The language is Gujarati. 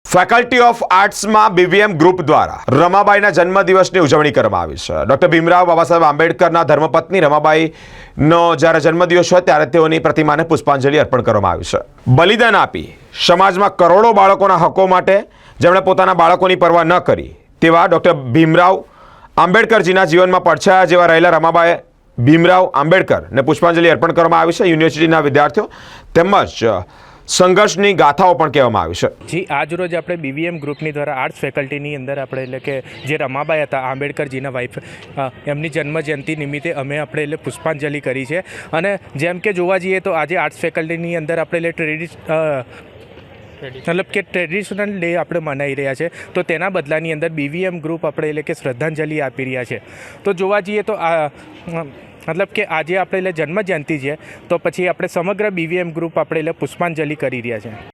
ફેકલ્ટી ઓફ આર્ટ્સમાં બીવીએમ ગ્રુપ દ્વારા રમાબાઈના જન્મદિવસની ઉજવણી કરવામાં આવી છે. ડૉક્ટર ભીમરાવ બાબા સાહેબ આંબેડકરના ધર્મપત્ની રમાબાઈનો જ્યારે જન્મદિવસ હોય ત્યારે તેઓની પ્રતિમાને પુષ્પાંજલિ અર્પણ કરવામાં આવી છે. બલિદાન આપી સમાજમાં કરોડો બાળકોના હકો માટે જેમણે પોતાના બાળકોની પરવા ન કરી તેવા ડૉક્ટર ભીમરાવ આંબેડકરજીના જીવનમાં પડછાયા જેવા રહેલા રમાબાઈ ભીમરાવ આંબેડકરને પુષ્પાંજલિ અર્પણ કરવામાં આવી છે. યુનિવર્સિટીના વિદ્યાર્થીઓ તેમજ સંઘર્ષની ગાથાઓ પણ કહેવામાં આવી છે. જી, આજ રોજ આપણે બીવીએમ ગ્રુપની દ્વારા આર્ટ્સ ફેકલ્ટીની અંદર આપણે એટલે કે જે રમાબાઈ હતા આંબેડકરજીના વાઇફ, એમની જન્મજયંતિ નિમિત્તે અમે આપણે એટલે પુષ્પાંજલિ કરી છે. અને જેમ કે જોવા જઈએ તો આજે આર્ટ્સ ફેકલ્ટીની અંદર આપણે મતલબ કે ટ્રેડિશનલ ડે આપણે મનાવી રહ્યા છે, તો તેના બદલાની અંદર બીવીએમ ગ્રુપ આપણે એટલે કે શ્રદ્ધાંજલિ આપી રહ્યા છે. તો જોવા જઈએ તો મતલબ કે આજે આપણે એટલે જન્મજયંતિ છે, તો પછી આપણે સમગ્ર બીવીએમ ગ્રુપ આપણે એટલે પુષ્પાંજલિ કરી રહ્યા છે.